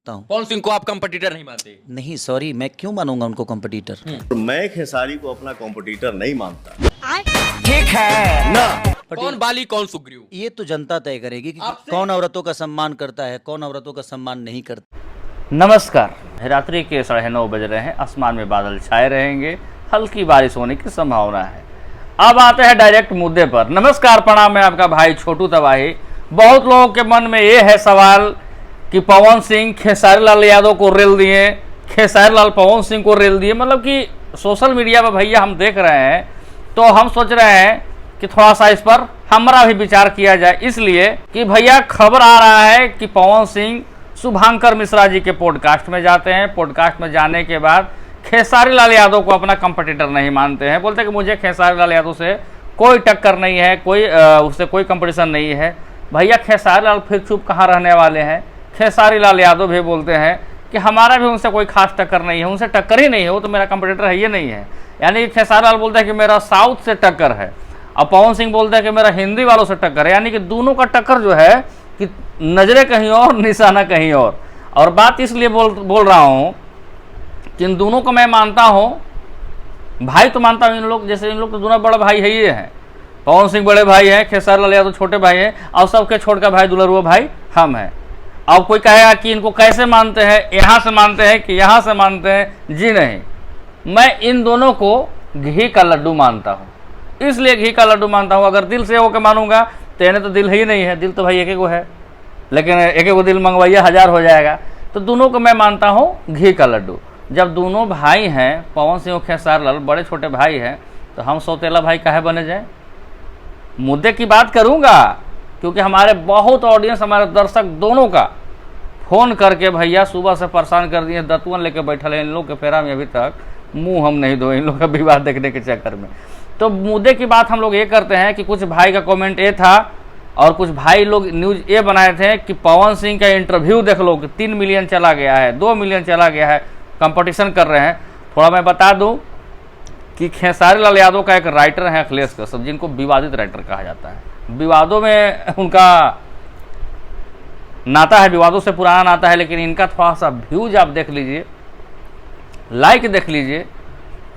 सकता हूँ। पवन सिंह को आप कंपटीटर नहीं मानते? नहीं सॉरी, मैं क्यों मानूंगा उनको कंपटीटर। मैं खेसारी को अपना कंपटीटर नहीं मानता। ठीक है ना। कौन बाली कौन सुग्रीव? ये तो जनता तय करेगी कि आपसे? कौन औरतों का सम्मान करता है, कौन औरतों का सम्मान नहीं करता। नमस्कार। रात्रि के 9:30 बज रहे हैं, आसमान में बादल छाए रहेंगे, हल्की बारिश होने की संभावना है। अब आते हैं डायरेक्ट मुद्दे पर। नमस्कार, प्रणाम, मैं आपका भाई छोटू तबाही। बहुत लोगों के मन में ये है सवाल कि पवन सिंह खेसारी लाल यादव को रेल दिए, खेसारी लाल पवन सिंह को रेल दिए, मतलब कि सोशल मीडिया पर भैया हम देख रहे हैं, तो हम सोच रहे हैं कि थोड़ा सा इस पर हमारा भी विचार किया जाए। इसलिए कि भैया खबर आ रहा है कि पवन सिंह शुभांकर मिश्रा जी के पॉडकास्ट में जाते हैं। पॉडकास्ट में जाने के बाद खेसारी लाल यादव को अपना कंपटीटर नहीं मानते हैं, बोलते हैं कि मुझे खेसारी लाल यादव से कोई टक्कर नहीं है, उससे कोई कंपटीशन नहीं है। भैया खेसारी लाल फिर चुप कहाँ रहने वाले हैं। खेसारी लाल यादव भी बोलते हैं कि हमारा भी उनसे कोई खास टक्कर नहीं है, उनसे टक्कर ही नहीं है, वो तो मेरा कंपटीटर है ये नहीं है। यानी खेसारी लाल बोलते हैं कि मेरा साउथ से टक्कर है, और पवन सिंह बोलते हैं कि मेरा हिंदी वालों से टक्कर है। यानी कि दोनों का टक्कर जो है कि नजरें कहीं और, निशाना कहीं और बात इसलिए बोल रहा हूँ कि इन दोनों को मैं मानता हूँ, भाई तो मानता हूँ इन लोग, जैसे इन लोग तो दोनों बड़ा भाई है ये हैं। पवन सिंह बड़े भाई हैं, खेसारी लाल यादव छोटे भाई हैं, और सबके छोड़ का भाई दुलरुआ भाई हम हैं। अब कोई कहेगा कि इनको कैसे मानते हैं, यहाँ से मानते हैं कि यहाँ से मानते हैं। जी नहीं, मैं इन दोनों को घी का लड्डू मानता हूँ। इसलिए घी का लड्डू मानता हूँ। अगर दिल से होकर मानूंगा तो इन्हें तो दिल ही नहीं है, दिल तो भाई एक को है, लेकिन एक को दिल मंगवाइए 1000 हो जाएगा। तो दोनों को मैं मानता हूँ घी का लड्डू। जब दोनों भाई हैं, पवन सिंह और खेसारी लाल बड़े छोटे भाई हैं, तो हम सौतेला भाई काहे बने जाए। मुद्दे की बात करूँगा क्योंकि हमारे बहुत ऑडियंस, हमारे दर्शक दोनों का फ़ोन करके भैया सुबह से परेशान कर दिए, दतुअन लेके बैठल है। इन लोग के फेरा में अभी तक मुंह हम नहीं धोए, इन लोग का विवाद देखने के चक्कर में। तो मुद्दे की बात हम लोग ये करते हैं कि कुछ भाई का कमेंट ये था, और कुछ भाई लोग न्यूज़ ये बनाए थे कि पवन सिंह का इंटरव्यू देख लो कि 3 मिलियन चला गया है, 2 मिलियन चला गया है, कंपटीशन कर रहे हैं। थोड़ा मैं बता दूं कि खेसारी लाल यादव का एक राइटर है अखिलेश कश्यप, जिनको विवादित राइटर कहा जाता है। विवादों में उनका नाता है, विवादों से पुराना नाता है, लेकिन इनका थोड़ा सा व्यूज आप देख लीजिए, लाइक देख लीजिए,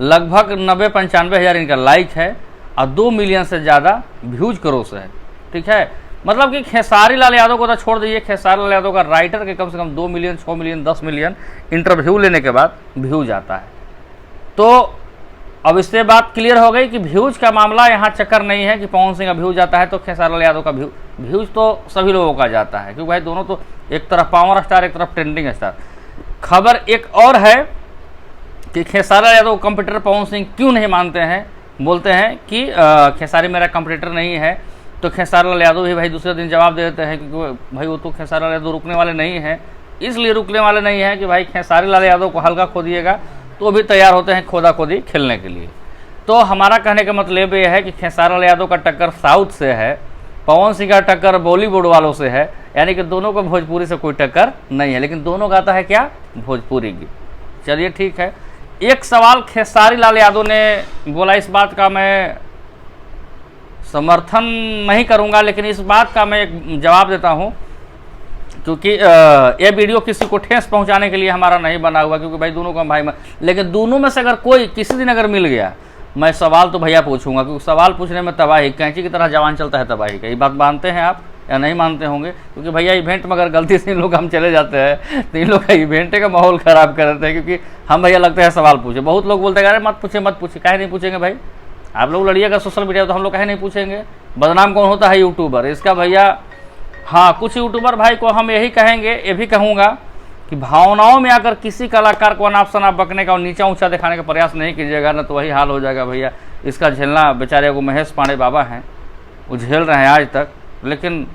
लगभग 90-95 हज़ार इनका लाइक है, और 2 मिलियन से ज़्यादा व्यूज क्रॉस है। ठीक है, मतलब कि खेसारी लाल यादव को तो छोड़ दीजिए, खेसारी लाल यादव का राइटर के कम से कम 2 मिलियन, 6 मिलियन, 10 मिलियन इंटरव्यू लेने के बाद व्यूज आता है। तो अब इससे बात क्लियर हो गई कि व्यूज का मामला यहाँ चक्कर नहीं है कि पवन सिंह का व्यूज आता है तो खेसारी लाल यादव का व्यूज तो सभी लोगों का जाता है, क्योंकि भाई दोनों तो एक तरफ पावर स्टार, एक तरफ ट्रेंडिंग स्टार। खबर एक और है कि खेसारी लाल यादव कंपटीटर पवन सिंह क्यों नहीं मानते हैं। बोलते हैं कि खेसारी मेरा कंपटीटर नहीं है। तो खेसारी लाल यादव भी भाई दूसरे दिन जवाब दे देते हैं क्योंकि भाई वो तो खेसारी लाल यादव रुकने वाले नहीं हैं। इसलिए रुकने वाले नहीं हैं कि भाई खेसारी लाल यादव को हल्का खोदिएगा तो भी तैयार होते हैं खोदा खोदी खेलने के लिए। तो हमारा कहने का मतलब ये है कि खेसारी लाल यादव का टक्कर साउथ से है, पवन सिंह का टक्कर बॉलीवुड वालों से है, यानी कि दोनों को भोजपुरी से कोई टक्कर नहीं है, लेकिन दोनों गाता है क्या, भोजपुरी की। चलिए ठीक है। एक सवाल खेसारी लाल यादव ने बोला, इस बात का मैं समर्थन नहीं करूंगा, लेकिन इस बात का मैं एक जवाब देता हूं क्योंकि ये वीडियो किसी को ठेस पहुंचाने के लिए हमारा नहीं बना हुआ, क्योंकि भाई दोनों का भाई लेकिन दोनों में से अगर कोई किसी दिन अगर मिल गया, मैं सवाल तो भैया पूछूंगा, क्योंकि सवाल पूछने में तबाही, कैंची की तरह जवान चलता है तबाही का। ये बात मानते हैं आप या नहीं मानते होंगे, क्योंकि भैया इवेंट में अगर गलती से इन लोग हम चले जाते हैं तो इन लोग का इवेंट का माहौल ख़राब कर देते हैं, क्योंकि हम भैया लगता है सवाल पूछे। बहुत लोग बोलते हैं अरे मत पूछे मत पूछे, काहे नहीं पूछेंगे भाई, आप लोग लड़िएगा सोशल मीडिया तो हम लोग काहे नहीं पूछेंगे। बदनाम कौन होता है, यूट्यूबर। इसका भैया हाँ, कुछ यूट्यूबर भाई को हम यही कहेंगे, ये भी कहूँगा कि भावनाओं में आकर किसी कलाकार को अनाप शनाप बकने का और नीचा ऊंचा दिखाने का प्रयास नहीं कीजिएगा, ना तो वही हाल हो जाएगा भैया। इसका झेलना बेचारे को महेश पांडे बाबा हैं, वो झेल रहे हैं आज तक, लेकिन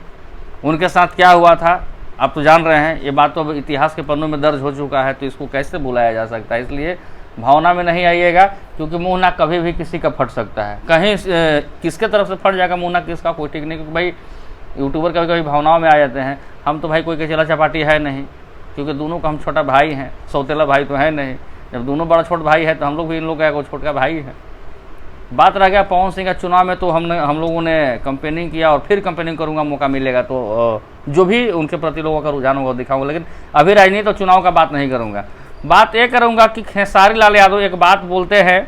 उनके साथ क्या हुआ था आप तो जान रहे हैं। ये बात तो इतिहास के पन्नों में दर्ज हो चुका है, तो इसको कैसे भुलाया जा सकता है। इसलिए भावना में नहीं आइएगा, क्योंकि मुँह ना कभी भी किसी का फट सकता है, कहीं किसके तरफ से फट जाएगा मुँह ना किसका कोई ठीक नहीं, क्योंकि भाई यूट्यूबर कभी कभी भावनाओं में आ जाते हैं। हम तो भाई कोई के चला चपाटी है नहीं, क्योंकि दोनों का हम छोटा भाई हैं, सौतेला भाई तो है नहीं। जब दोनों बड़ा छोटा भाई है तो हम लोग भी इन लोग का छोटा भाई है। बात रह गया पवन सिंह का चुनाव में, तो हम लोगों ने कंपेनिंग किया और फिर कंपेनिंग करूंगा, मौका मिलेगा तो जो भी उनके प्रति लोगों का रुझान होगा दिखाऊंगा। लेकिन अभी राजनीति और चुनाव का बात नहीं करूंगा। बात ये करूंगा कि खेसारी लाल यादव एक बात बोलते हैं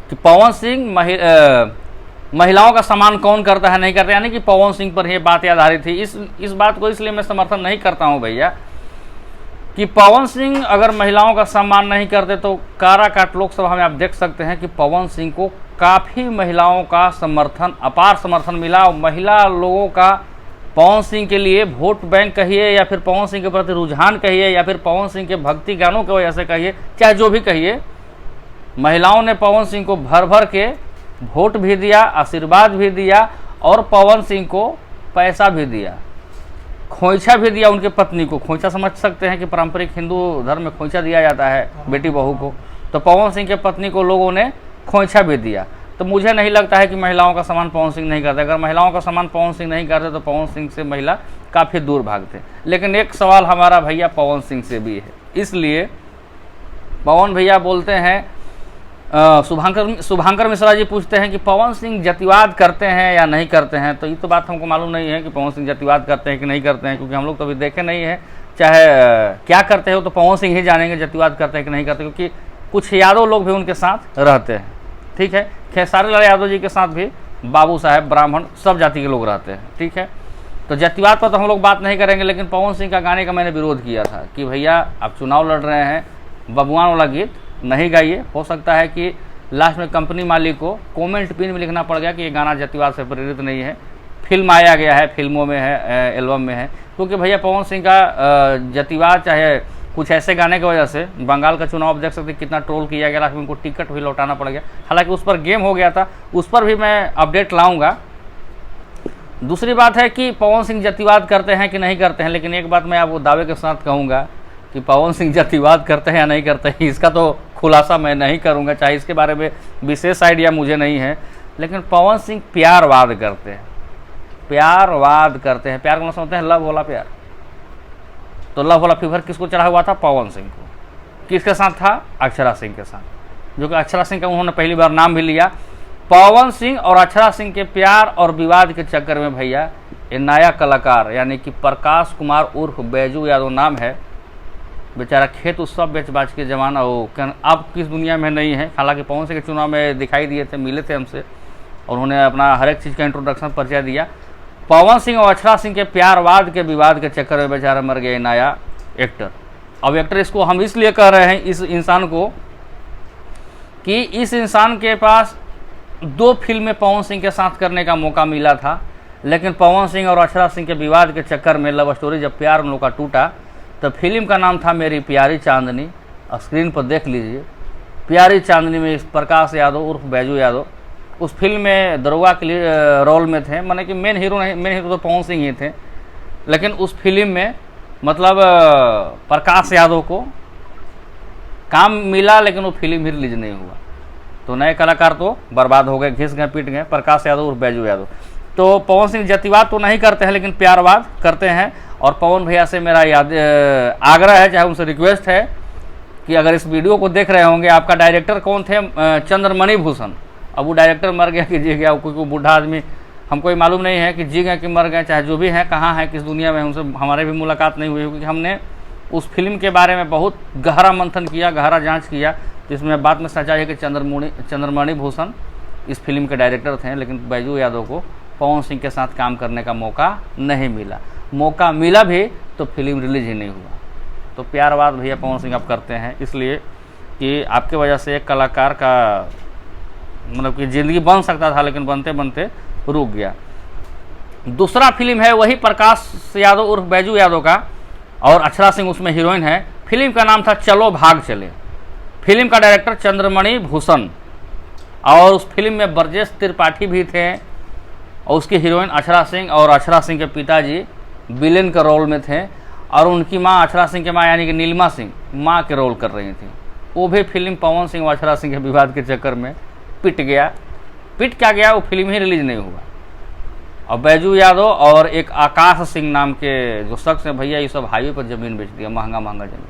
कि पवन सिंह महिलाओं का सम्मान कौन करता है नहीं करता, यानी कि पवन सिंह पर ये बात आधारित थी। इस बात को इसलिए मैं समर्थन नहीं करता हूं भैया कि पवन सिंह अगर महिलाओं का सम्मान नहीं करते तो काराकाट लोकसभा में आप देख सकते हैं कि पवन सिंह को काफ़ी महिलाओं का समर्थन, अपार समर्थन मिला। और महिला लोगों का पवन सिंह के लिए वोट बैंक कहिए या फिर पवन सिंह के प्रति रुझान कहिए या फिर पवन सिंह के भक्ति गानों की वजह से कहिए, चाहे जो भी कहिए, महिलाओं ने पवन सिंह को भर भर के वोट भी दिया, आशीर्वाद भी दिया और पवन सिंह को पैसा भी दिया, खोइछा भी दिया उनके पत्नी को। खोइछा समझ सकते हैं कि पारंपरिक हिंदू धर्म में खोइछा दिया जाता है बेटी बहू को, तो पवन सिंह के पत्नी को लोगों ने खोइछा भी दिया। तो मुझे नहीं लगता है कि महिलाओं का सम्मान पवन सिंह नहीं करते। अगर महिलाओं का सम्मान पवन सिंह नहीं करते तो पवन सिंह से महिला काफ़ी दूर भागते। लेकिन एक सवाल हमारा भैया पवन सिंह से भी है, इसलिए पवन भैया बोलते हैं, शुभांकर मिश्रा जी पूछते हैं कि पवन सिंह जातिवाद करते हैं या नहीं करते हैं। तो ये तो बात हमको मालूम नहीं है कि पवन सिंह जातिवाद करते हैं कि नहीं करते हैं, क्योंकि हम लोग तो अभी देखे नहीं है। चाहे क्या करते हो तो पवन सिंह ही जानेंगे जातिवाद करते हैं कि नहीं करते, क्योंकि कुछ यादव लोग भी उनके साथ रहते हैं। ठीक है, खेसारी लाल यादव जी के साथ भी बाबू साहेब, ब्राह्मण, सब जाति के लोग रहते हैं। ठीक है, तो जातिवाद पर तो हम लोग बात नहीं करेंगे। लेकिन पवन सिंह का गाने का मैंने विरोध किया था कि भैया आप चुनाव लड़ रहे हैं, बबुआन वाला गीत नहीं गाइए। हो सकता है कि लास्ट में कंपनी मालिक को कमेंट पिन में लिखना पड़ गया कि ये गाना जातिवाद से प्रेरित नहीं है, फिल्म आया गया है, फिल्मों में है, एल्बम में है। क्योंकि भैया पवन सिंह का जातिवाद चाहे कुछ ऐसे गाने की वजह से बंगाल का चुनाव आप देख सकते कितना ट्रोल किया गया, लास्ट में उनको टिकट भी लौटाना पड़ गया। हालांकि उस पर गेम हो गया था, उस पर भी मैं अपडेट लाऊंगा। दूसरी बात है कि पवन सिंह जातिवाद करते हैं कि नहीं करते हैं, लेकिन एक बात मैं आपको दावे के साथ कहूँगा कि पवन सिंह जातिवाद करते हैं या नहीं करते हैं, इसका तो खुलासा मैं नहीं करूंगा, चाहे इसके बारे में विशेष आइडिया मुझे नहीं है। लेकिन पवन सिंह प्यारवाद करते हैं, प्यारवाद करते हैं। प्यार को समझते हैं लव वाला प्यार, तो लव वाला फीवर किसको चढ़ा हुआ था? पवन सिंह को। किसके साथ था? अक्षरा सिंह के साथ, जो कि अक्षरा सिंह का उन्होंने पहली बार नाम भी लिया। पवन सिंह और अक्षरा सिंह के प्यार और विवाद के चक्कर में भैया ये नया कलाकार यानी कि प्रकाश कुमार उर्फ बैजू यादव नाम है, बेचारा खेत उस सब बेच बाच के जमाना हो, अब किस दुनिया में नहीं है। हालांकि पवन सिंह के चुनाव में दिखाई दिए थे, मिले थे हमसे और उन्होंने अपना हर एक चीज़ का इंट्रोडक्शन परिचय दिया। पवन सिंह और अक्षरा सिंह के प्यारवाद के विवाद के चक्कर में बेचारा मर गया नया एक्टर। अब एक्टर इसको हम इसलिए कह रहे हैं इस इंसान को कि इस इंसान के पास 2 फिल्में पवन सिंह के साथ करने का मौका मिला था, लेकिन पवन सिंह और अक्षरा सिंह के विवाद के चक्कर में लव स्टोरी जब प्यार उन लोग का टूटा तो फिल्म का नाम था मेरी प्यारी चांदनी। स्क्रीन पर देख लीजिए, प्यारी चांदनी में प्रकाश यादव उर्फ बैजू यादव उस फिल्म में दरोगा के लिए रोल में थे, माने कि मेन हीरो नहीं, मेन हीरो तो पवन सिंह ही थे। लेकिन उस फिल्म में मतलब प्रकाश यादव को काम मिला, लेकिन वो फिल्म ही रिलीज नहीं हुआ, तो नए कलाकार तो बर्बाद हो गए, घिस गए, पीट गए, प्रकाश यादव और बैजू यादव। तो पवन सिंह जातिवाद तो नहीं करते हैं, लेकिन प्यारवाद करते हैं। और पवन भैया से मेरा आग्रह है, चाहे उनसे रिक्वेस्ट है कि अगर इस वीडियो को देख रहे होंगे, आपका डायरेक्टर कौन थे? चंद्रमणि भूषण। अब वो डायरेक्टर मर गया कि जी गया, कोई बूढ़ा आदमी, हमको ये मालूम नहीं है कि जी गए कि मर गए, चाहे जो भी हैं, कहाँ हैं, किस दुनिया में, उनसे हमारे भी मुलाकात नहीं हुई, क्योंकि हमने उस फिल्म के बारे में बहुत गहरा मंथन किया, गहरा जांच किया, जिसमें बात में सच्चाई है कि चंद्रमणि भूषण इस फिल्म के डायरेक्टर थे। लेकिन बैजू यादव को पवन सिंह के साथ काम करने का मौका नहीं मिला, मौका मिला भी तो फिल्म रिलीज ही नहीं हुआ। तो प्यारवाद भैया पवन सिंह आप करते हैं, इसलिए कि आपके वजह से एक कलाकार का मतलब कि ज़िंदगी बन सकता था, लेकिन बनते बनते रुक गया। दूसरा फिल्म है वही प्रकाश यादव उर्फ बैजू यादव का, और अक्षरा सिंह उसमें हीरोइन है। फिल्म का नाम था चलो भाग चले। फिल्म का डायरेक्टर चंद्रमणि भूषण, और उस फिल्म में ब्रजेश त्रिपाठी भी थे, और उसकी हीरोइन अक्षरा सिंह, और अक्षरा सिंह के पिताजी विलेन के रोल में थे, और उनकी माँ अक्षरा सिंह की माँ यानी कि नीलिमा सिंह माँ के रोल कर रही थी। वो भी फिल्म पवन सिंह और अक्षरा सिंह के विवाद के चक्कर में पिट गया। पिट क्या गया, वो फिल्म ही रिलीज नहीं हुआ। और बैजू यादव और एक आकाश सिंह नाम के जो शख्स हैं भैया, ये सब हाईवे पर ज़मीन बेच दिया, महंगा महंगा ज़मीन।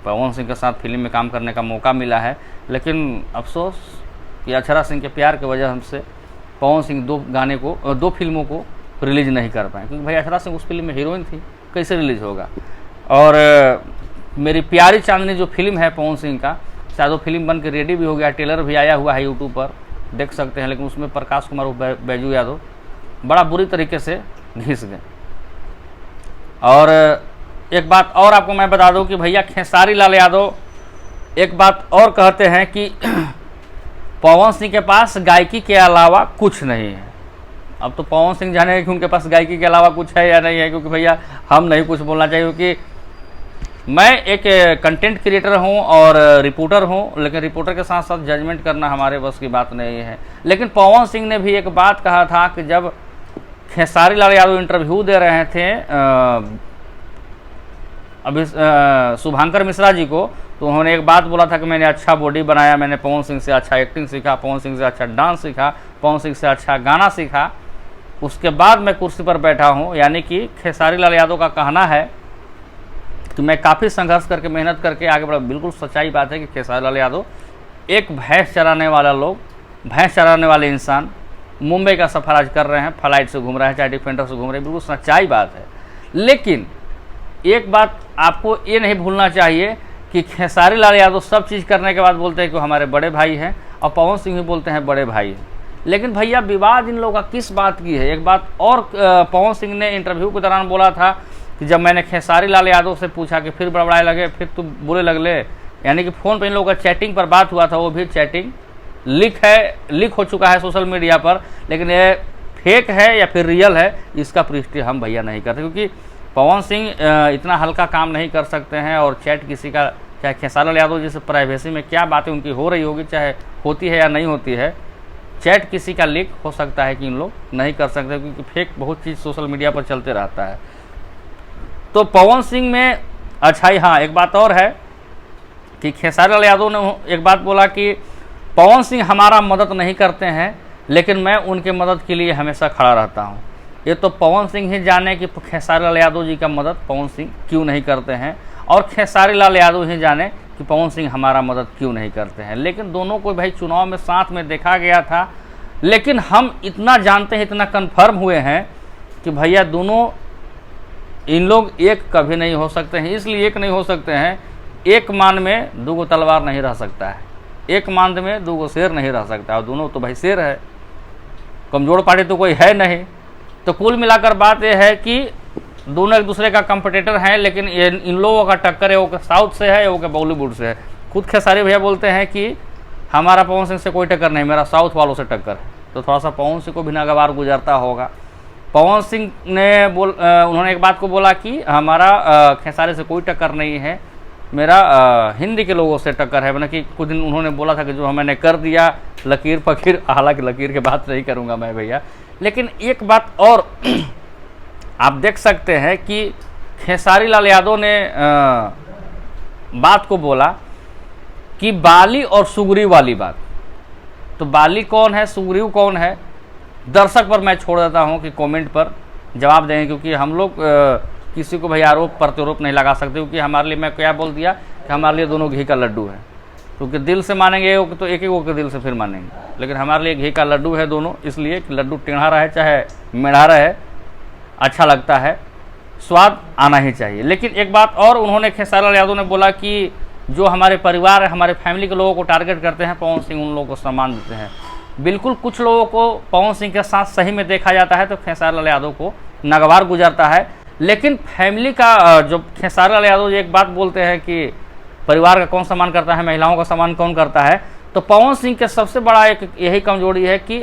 पवन सिंह के साथ फिल्म में काम करने का मौका मिला है, लेकिन अफसोस कि अक्षरा सिंह के प्यार की वजह हमसे पवन सिंह दो फिल्मों को रिलीज़ नहीं कर पाए, क्योंकि भाई अक्षरा सिंह उस फिल्म में हीरोइन थी, कैसे रिलीज़ होगा। और मेरी प्यारी चांदनी जो फिल्म है पवन सिंह का, शायद वो फिल्म बन के रेडी भी हो गया, ट्रेलर भी आया हुआ है यूट्यूब पर, देख सकते हैं, लेकिन उसमें प्रकाश कुमार और बैजू यादव बड़ा बुरी तरीके से घिस गए। और एक बात और आपको मैं बता दूं कि भैया खेसारी लाल यादव एक बात और कहते हैं कि पवन सिंह के पास गायकी के अलावा कुछ नहीं है। अब तो पवन सिंह जाने कि उनके पास गायकी के अलावा कुछ है या नहीं है, क्योंकि भैया हम नहीं कुछ बोलना चाहिए, क्योंकि मैं एक कंटेंट क्रिएटर हूं और रिपोर्टर हूं, लेकिन रिपोर्टर के साथ साथ जजमेंट करना हमारे बस की बात नहीं है। लेकिन पवन सिंह ने भी एक बात कहा था कि जब खेसारी लाल यादव इंटरव्यू दे रहे थे अभी शुभांकर मिश्रा जी को, तो उन्होंने एक बात बोला था कि मैंने अच्छा बॉडी बनाया, मैंने पवन सिंह से अच्छा एक्टिंग सीखा, पवन सिंह से अच्छा डांस सीखा, पवन सिंह से अच्छा गाना सीखा, उसके बाद मैं कुर्सी पर बैठा हूं। यानी कि खेसारी लाल यादव का कहना है कि मैं काफ़ी संघर्ष करके मेहनत करके आगे बढ़ा। बिल्कुल सच्चाई बात है कि खेसारी लाल यादव एक भैंस चराने वाले इंसान मुंबई का सफर आज कर रहे हैं, फ्लाइट से घूम रहे हैं, चाहे डिफेंडर से घूम रहे हैं, बिल्कुल सच्चाई बात है। लेकिन एक बात आपको ये नहीं भूलना चाहिए कि खेसारी लाल यादव सब चीज़ करने के बाद बोलते हैं कि हमारे बड़े भाई हैं, और पवन सिंह भी बोलते हैं बड़े भाई हैं। लेकिन भैया विवाद इन लोगों का किस बात की है? एक बात और पवन सिंह ने इंटरव्यू के दौरान बोला था कि जब मैंने खेसारी लाल यादव से पूछा कि फिर बड़बड़ाए लगे, फिर तुम बुरे लगले, यानी कि फ़ोन पर इन लोगों का चैटिंग पर बात हुआ था, वो भी चैटिंग लीक हो चुका है सोशल मीडिया पर, लेकिन ये फेक है या फिर रियल है इसका पुष्टि हम भैया नहीं करते, क्योंकि पवन सिंह इतना हल्का काम नहीं कर सकते हैं। और चैट किसी का, चाहे खेसारी लाल यादव जैसे प्राइवेसी में क्या बातें उनकी हो रही होगी, चाहे होती है या नहीं होती है, चैट किसी का लीक हो सकता है कि इन लोग नहीं कर सकते, क्योंकि फेक बहुत चीज़ सोशल मीडिया पर चलते रहता है। तो पवन सिंह में अच्छाई, हाँ एक बात और है कि खेसारी लाल यादव ने एक बात बोला कि पवन सिंह हमारा मदद नहीं करते हैं, लेकिन मैं उनके मदद के लिए हमेशा खड़ा रहता हूं। ये तो पवन सिंह ही जाने कि खेसारी लाल यादव जी का मदद पवन सिंह क्यों नहीं करते हैं, और खेसारी लाल यादव ही जाने कि पवन सिंह हमारा मदद क्यों नहीं करते हैं। लेकिन दोनों को भाई चुनाव में साथ में देखा गया था, लेकिन हम इतना जानते हैं, इतना कन्फर्म हुए हैं कि भैया दोनों इन लोग एक कभी नहीं हो सकते हैं। इसलिए एक नहीं हो सकते हैं, एक मान में दो तलवार नहीं रह सकता है, एक मांद में दो शेर नहीं रह सकता, और दोनों तो भाई शेर है, कमजोर पार्टी तो कोई है नहीं। तो कुल मिलाकर बात यह है कि दोनों एक दूसरे का कंपटीटर हैं, लेकिन इन लोगों का टक्कर है वो साउथ से है, वो बॉलीवुड से है। खुद खेसारी भैया बोलते हैं कि हमारा पवन सिंह से कोई टक्कर नहीं, मेरा साउथ वालों से टक्कर है। तो थोड़ा सा पवन सिंह को भी नागवार गुजरता होगा। पवन सिंह ने उन्होंने एक बात को बोला कि हमारा खेसारी से कोई टक्कर नहीं है, मेरा हिंदी के लोगों से टक्कर है। मैंने कि कुछ दिन उन्होंने बोला था कि जो मैंने कर दिया लकीर फकीर, हालांकि लकीर की बात नहीं करूंगा मैं भैया। लेकिन एक बात और आप देख सकते हैं कि खेसारी लाल यादव ने बात को बोला कि बाली और सुग्रीव वाली बात। तो बाली कौन है, सुग्रीव कौन है, दर्शक पर मैं छोड़ देता हूं कि कमेंट पर जवाब देंगे, क्योंकि हम लोग किसी को भाई आरोप प्रत्यारोप नहीं लगा सकते, क्योंकि हमारे लिए, मैं क्या बोल दिया कि हमारे लिए दोनों घी का लड्डू है, क्योंकि दिल से मानेंगे तो एक एक के दिल से फिर मानेंगे, लेकिन हमारे लिए घी का लड्डू है दोनों, इसलिए कि लड्डू टेढ़ा रहे चाहे मेढ़ा रहे, अच्छा लगता है, स्वाद आना ही चाहिए। लेकिन एक बात और उन्होंने खेसारी लाल यादव ने बोला कि जो हमारे परिवार है, हमारे फैमिली के लोगों को टारगेट करते हैं, पवन सिंह उन लोगों को सम्मान देते हैं। बिल्कुल, कुछ लोगों को पवन सिंह के साथ सही में देखा जाता है तो खेसारी लाल यादव को नागवार गुजरता है, लेकिन फैमिली का जो खेसारी लाल यादव एक बात बोलते हैं कि परिवार का कौन सम्मान करता है, महिलाओं का सम्मान कौन करता है, तो पवन सिंह के सबसे बड़ा एक यही कमजोरी है कि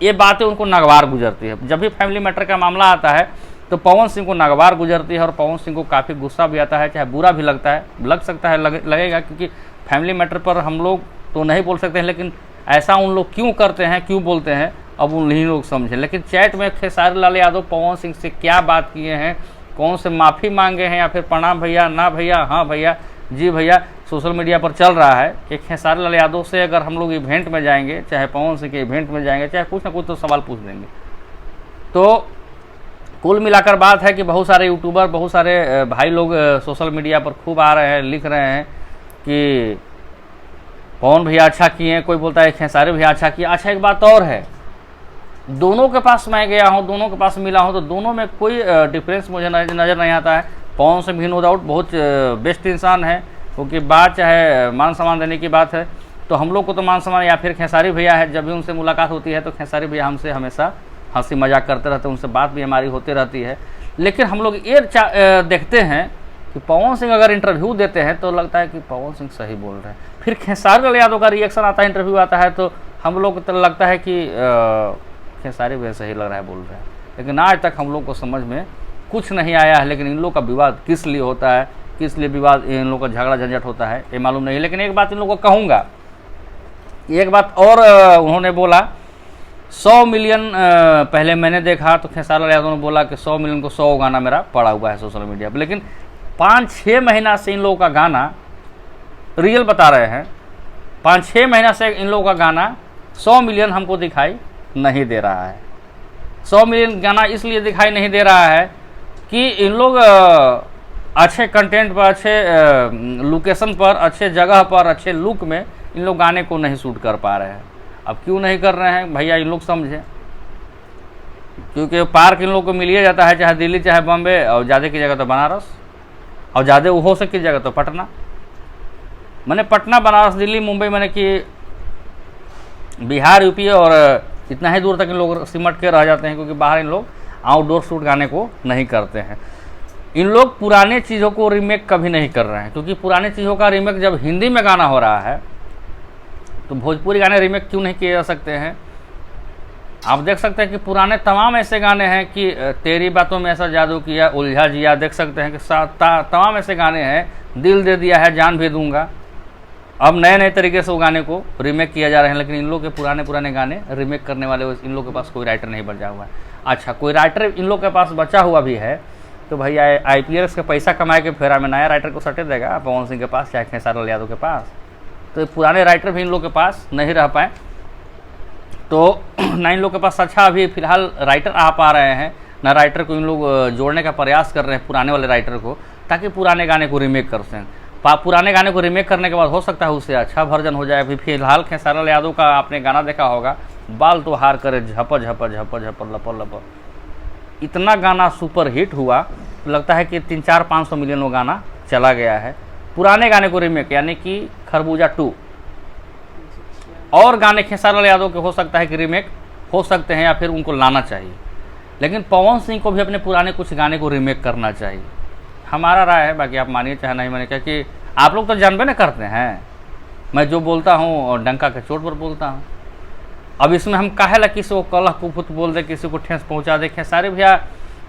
ये बातें उनको नागवार गुजरती है। जब भी फैमिली मैटर का मामला आता है तो पवन सिंह को नागवार गुजरती है, और पवन सिंह को काफ़ी गुस्सा भी आता है, चाहे बुरा भी लगता है, लग सकता है, लगेगा, क्योंकि फैमिली मैटर पर हम लोग तो नहीं बोल सकते हैं, लेकिन ऐसा उन लोग क्यों करते हैं, क्यों बोलते हैं, अब उन्हीं लोग समझें। लेकिन चैट में खेसारी लाल यादव पवन सिंह से क्या बात किए हैं, कौन से माफ़ी मांगे हैं, या फिर प्रणाम भैया, ना भैया, हाँ भैया, जी भैया, सोशल मीडिया पर चल रहा है कि खेसारी लाल यादव से अगर हम लोग इवेंट में जाएंगे, चाहे पवन सिंह के इवेंट में जाएंगे, चाहे कुछ ना कुछ तो सवाल पूछ देंगे। तो कुल मिलाकर बात है कि बहुत सारे यूट्यूबर, बहुत सारे भाई लोग सोशल मीडिया पर खूब आ रहे हैं, लिख रहे हैं कि पवन भैया अच्छा किए हैं, कोई बोलता है खेसारी भैया अच्छा किया। अच्छा एक बात और है, दोनों के पास मैं गया हूँ, दोनों के पास मिला हूँ, तो दोनों में कोई डिफरेंस मुझे नज़र नहीं आता है। पवन सिंह भी नो डाउट बहुत बेस्ट इंसान है, क्योंकि बात चाहे मान सम्मान देने की बात है तो हम लोग को तो मान सम्मान, या फिर खेसारी भैया है, जब भी उनसे मुलाकात होती है तो खेसारी भैया हमसे हमेशा हंसी मजाक करते रहते हैं, उनसे बात भी हमारी होती रहती है। लेकिन हम लोग ये देखते हैं कि पवन सिंह अगर इंटरव्यू देते हैं तो लगता है कि पवन सिंह सही बोल रहे हैं, फिर खेसारी लाल यादव का रिएक्शन आता है, इंटरव्यू आता है तो हम लोग को लगता है कि खेसारी भैया सही लग रहा है, बोल रहे हैं। लेकिन आज तक हम लोग को समझ में कुछ नहीं आया है। लेकिन इन लोग का विवाद किस लिए होता है, किस लिए विवाद, इन लोग का झगड़ा झंझट होता है, ये मालूम नहीं। लेकिन एक बात इन लोगों को कहूँगा, एक बात और उन्होंने बोला 100 मिलियन पहले मैंने देखा तो खेसारी लाल यादव ने बोला कि 100 मिलियन को 100 गाना मेरा पड़ा हुआ है सोशल मीडिया पर। लेकिन 5-6 महीना से इन लोगों का गाना, रियल बता रहे हैं, 5-6 महीना से इन लोगों का गाना 100 मिलियन हमको दिखाई नहीं दे रहा है। 100 मिलियन गाना इसलिए दिखाई नहीं दे रहा है कि इन लोग अच्छे कंटेंट पर, अच्छे लोकेशन पर, अच्छे जगह पर, अच्छे लुक में इन लोग गाने को नहीं शूट कर पा रहे हैं। अब क्यों नहीं कर रहे हैं भैया, इन लोग समझें, क्योंकि पार्क इन लोग को मिल ही जाता है, चाहे दिल्ली चाहे बॉम्बे, और ज़्यादा की जगह तो बनारस, और ज़्यादा हो सके जगह तो पटना। मैंने पटना, बनारस, दिल्ली, मुंबई, मैंने कि बिहार, यूपी और इतना ही दूर तक इन लोग सिमट के रह जाते हैं, क्योंकि बाहर इन लोग आउटडोर शूट गाने को नहीं करते हैं। इन लोग पुराने चीज़ों को रीमेक कभी नहीं कर रहे हैं, क्योंकि पुराने चीज़ों का रीमेक जब हिंदी में गाना हो रहा है तो भोजपुरी गाने रीमेक क्यों नहीं किए जा सकते हैं। आप देख सकते हैं कि पुराने तमाम ऐसे गाने हैं कि तेरी बातों में ऐसा जादू किया, उलझा जिया, देख सकते हैं कि तमाम ऐसे गाने हैं, दिल दे दिया है, जान भी दूंगा। अब नए नए तरीके से वो गाने को रीमेक किया जा रहे हैं, लेकिन इन लोग के पुराने गाने रीमेक करने वाले इन लोग के पास कोई राइटर नहीं बचा हुआ है। अच्छा, कोई राइटर इन लोग के पास बचा हुआ भी है तो भैया IPS के पैसा कमाए के फेरा में नया राइटर को सटे देगा पवन सिंह के पास, चाहे खेसारी लाल यादव के पास। तो पुराने राइटर भी इन लोग के पास नहीं रह पाए, तो ना इन लोग के पास अच्छा अभी फिलहाल राइटर आ पा रहे हैं, ना राइटर को इन लोग जोड़ने का प्रयास कर रहे हैं पुराने वाले राइटर को, ताकि पुराने गाने को रीमेक कर सकें। पुराने गाने को रीमेक करने के बाद हो सकता है उससे अच्छा वर्जन हो जाए। अभी फिलहाल खेसारी लाल यादव का आपने गाना देखा होगा, बाल तो हार करे झपर झपर झपर झपर लपर लपर, इतना गाना सुपर हिट हुआ, तो लगता है कि 300-400-500 मिलियन वो गाना चला गया है। पुराने गाने को रीमेक, यानी कि खरबूजा 2 और गाने खेसारी लाल यादव के हो सकता है कि रीमेक हो सकते हैं, या फिर उनको लाना चाहिए। लेकिन पवन सिंह को भी अपने पुराने कुछ गाने को रीमेक करना चाहिए, हमारा राय है। बाकी आप मानिए चाहे नहीं मानिए, क्योंकि आप लोग तो जानबे न करते हैं, मैं जो बोलता हूँ डंका के चोट पर बोलता हूँ। अब इसमें हम काहे ला किसी को कलह कुफुत बोल दे, किसी को ठेस पहुँचा दे। खेसारी भैया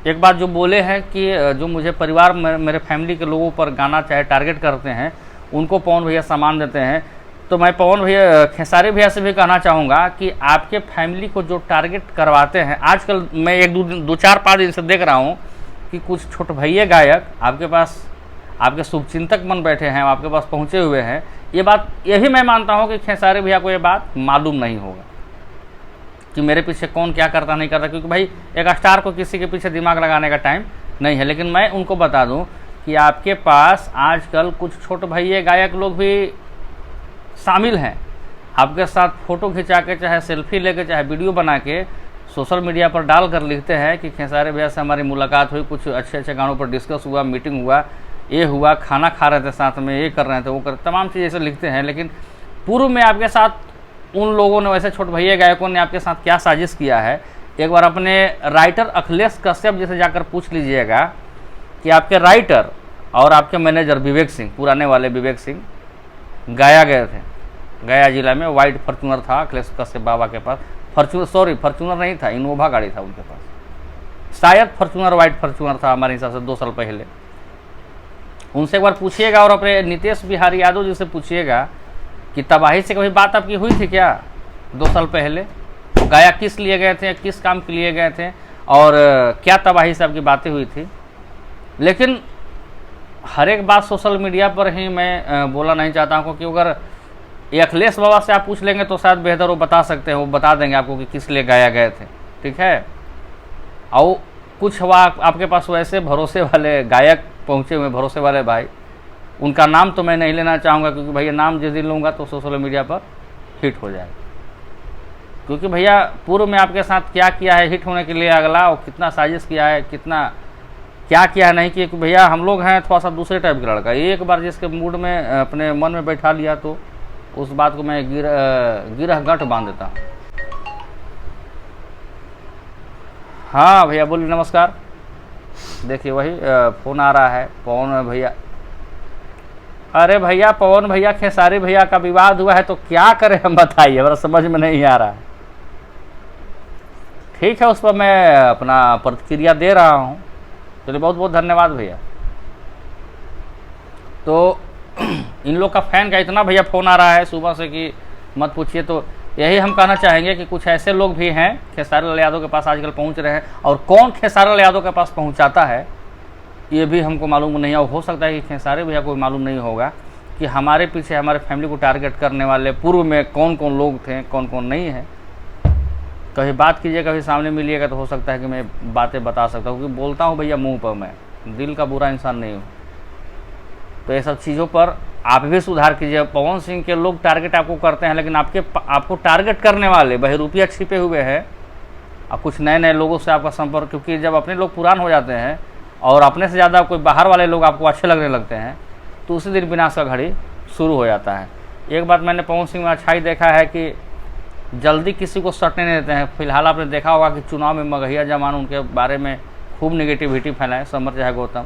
एक बात जो बोले हैं कि जो मुझे परिवार मेरे फैमिली के लोगों पर गाना चाहे टारगेट करते हैं, उनको पवन भैया सामान देते हैं। तो मैं पवन भैया, खेसारी भैया से भी कहना चाहूँगा कि आपके फैमिली को जो टारगेट करवाते हैं, आजकल मैं 1-2-4-5 दिन से देख रहा हूँ कि कुछ छोटे भैया गायक आपके पास, आपके शुभचिंतक बन बैठे हैं, आपके पास पहुँचे हुए हैं। ये भी मैं मानता हूँ कि खेसारी भैया को ये बात मालूम नहीं होगा कि मेरे पीछे कौन क्या करता नहीं करता, क्योंकि भाई एक स्टार को किसी के पीछे दिमाग लगाने का टाइम नहीं है। लेकिन मैं उनको बता दूं कि आपके पास आजकल कुछ छोटे भैया गायक लोग भी शामिल हैं, आपके साथ फ़ोटो खिंचा के, चाहे सेल्फी लेके, चाहे वीडियो बना के सोशल मीडिया पर डाल कर लिखते हैं कि खेसारी भैया से हमारी मुलाकात हुई, कुछ अच्छे अच्छे गानों पर डिस्कस हुआ, मीटिंग हुआ, ये हुआ, खाना खा रहे थे साथ में, ये कर रहे थे, वो कर, तमाम चीज़ ऐसे लिखते हैं। लेकिन पूर्व में आपके साथ उन लोगों ने, वैसे छोटे भैया गायकों ने आपके साथ क्या साजिश किया है, एक बार अपने राइटर अखिलेश कश्यप जी से जाकर पूछ लीजिएगा कि आपके राइटर और आपके मैनेजर विवेक सिंह, पुराने वाले विवेक सिंह, गया गए थे। गया जिला में वाइट फॉर्च्यूनर था अखिलेश कश्यप बाबा के पास, फॉर्च्यूनर नहीं था, इनोवा गाड़ी था उनके पास, शायद फॉर्च्यूनर, वाइट फॉर्च्यूनर था हमारे हिसाब से 2 साल पहले। उनसे एक बार पूछिएगा, और अपने नीतीश बिहारी यादव जी से पूछिएगा कि तबाही से कभी बात आपकी हुई थी क्या 2 साल पहले? गया किस लिए गए थे, किस काम के लिए गए थे, और क्या तबाही से आपकी बातें हुई थी? लेकिन हर एक बात सोशल मीडिया पर ही मैं बोला नहीं चाहता हूँ, क्योंकि अगर ये अखिलेश बाबा से आप पूछ लेंगे तो शायद बेहतर वो बता सकते हैं, वो बता देंगे आपको कि किस लिए गया गए थे, ठीक है। और कुछ हुआ आपके पास वैसे भरोसे वाले गायक पहुँचे हुए, भरोसे वाले भाई, उनका नाम तो मैं नहीं लेना चाहूँगा, क्योंकि भैया नाम जिस दिन लूँगा तो सोशल मीडिया पर हिट हो जाएगा। क्योंकि भैया पूर्व में आपके साथ क्या किया है हिट होने के लिए अगला, और कितना साजिश किया है, कितना क्या किया नहीं किया, कि भैया हम लोग हैं थोड़ा सा दूसरे टाइप का लड़का। एक बार जिसके मूड में अपने मन में बैठा लिया तो उस बात को मैं गिरह गंठ बांध देता हूँ। हाँ भैया बोलिए, नमस्कार। देखिए वही फ़ोन आ रहा है, पवन भैया। अरे भैया पवन भैया खेसारी भैया का विवाद हुआ है तो क्या करें हम, बताइए, मेरा समझ में नहीं आ रहा है। ठीक है, उस पर मैं अपना प्रतिक्रिया दे रहा हूँ। चलिए बहुत बहुत धन्यवाद भैया। तो इन लोग का फैन का इतना भैया फ़ोन आ रहा है सुबह से कि मत पूछिए। तो यही हम कहना चाहेंगे कि कुछ ऐसे लोग भी हैं खेसारी लाल यादव के पास आजकल पहुंच रहे हैं, और कौन खेसारी लाल यादव के पास पहुंचाता है ये भी हमको मालूम नहीं है। और हो सकता है कि खेसारी भैया को मालूम नहीं होगा कि हमारे पीछे हमारे फैमिली को टारगेट करने वाले पूर्व में कौन कौन लोग थे, कौन कौन नहीं है। कभी बात कीजिए, कभी सामने मिलिएगा तो हो सकता है कि मैं बातें बता सकता हूँ, क्योंकि बोलता हूँ भैया मुँह पर, मैं दिल का बुरा इंसान नहीं हूँ। तो ये सब चीज़ों पर आप भी सुधार कीजिए। पवन सिंह के लोग टारगेट आपको करते हैं, लेकिन आपको टारगेट करने वाले बहरूपिया छिपे हुए हैं, और कुछ नए नए लोगों से आपका संपर्क, क्योंकि जब अपने लोग पुरान हो जाते हैं और अपने से ज़्यादा कोई बाहर वाले लोग आपको अच्छे लगने लगते हैं तो उसी दिन विनाश का घड़ी शुरू हो जाता है। एक बात मैंने पवन सिंह में अच्छाई देखा है कि जल्दी किसी को सटने नहीं देते हैं। फिलहाल आपने देखा होगा कि चुनाव में मगहिया जमान उनके बारे में खूब नेगेटिविटी फैलाए, समर चाहे गौतम,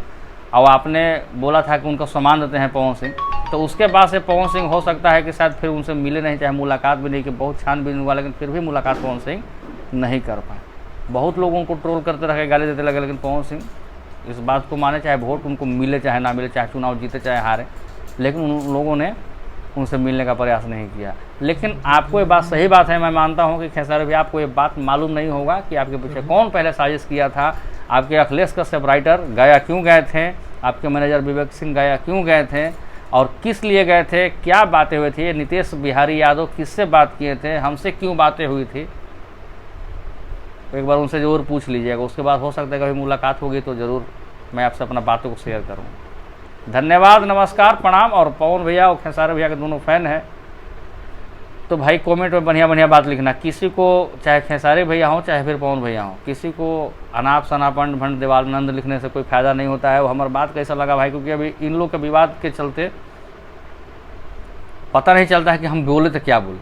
और आपने बोला था कि उनको सम्मान देते हैं पवन सिंह। तो उसके बाद से पवन सिंह हो सकता है कि शायद फिर उनसे मिले नहीं, चाहे मुलाकात भी नहीं, कि बहुत छानबीन हुआ, लेकिन फिर भी मुलाकात पवन सिंह नहीं कर पाए। बहुत लोग उनको ट्रोल करते रहे, गाली देते लगे, लेकिन पवन सिंह इस बात को माने, चाहे वोट उनको मिले चाहे ना मिले, चाहे चुनाव जीते चाहे हारे, लेकिन उन लोगों ने उनसे मिलने का प्रयास नहीं किया। लेकिन आपको ये बात सही बात है, मैं मानता हूँ कि खेसारी भैया आपको ये बात मालूम नहीं होगा कि आपके पीछे कौन पहले साजिश किया था। आपके अखिलेश कश्यप राइटर गया क्यों गए थे, आपके मैनेजर विवेक सिंह गया क्यों गए थे, और किस लिए गए थे, क्या बातें हुई थी, नीतीश बिहारी यादव किससे बात किए थे, हमसे क्यों बातें हुई थी, एक बार उनसे ज़रूर पूछ लीजिएगा। उसके बाद हो सकता है कभी मुलाकात होगी तो ज़रूर मैं आपसे अपना बातों को शेयर करूँगा। धन्यवाद, नमस्कार, प्रणाम। और पवन भैया और खेसारी भैया के दोनों फैन हैं तो भाई कमेंट में बढ़िया बढ़िया बात लिखना। किसी को, चाहे खेसारी भैया हो चाहे फिर पवन भैया हो, किसी को अनाप शनाप अंड भंड देवानंद लिखने से कोई फ़ायदा नहीं होता है। वो हमारी बात कैसा लगा भाई, क्योंकि अभी इन लोग के विवाद के चलते पता नहीं चलता है कि हम बोले तो क्या बोले,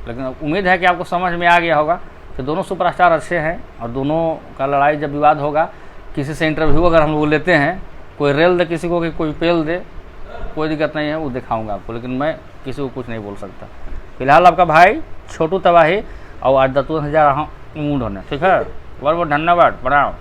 लेकिन उम्मीद है कि आपको समझ में आ गया होगा कि दोनों सुपरस्टार अच्छे हैं, और दोनों का लड़ाई जब विवाद होगा, किसी से इंटरव्यू अगर हम लोग लेते हैं, कोई रेल दे किसी को कि कोई पेल दे, कोई दिक्कत नहीं है, वो दिखाऊंगा आपको, लेकिन मैं किसी को कुछ नहीं बोल सकता। फिलहाल आपका भाई छोटू तबाही और आज 10,000 मूड होने, ठीक है। बहुत बहुत धन्यवाद, प्रणाम।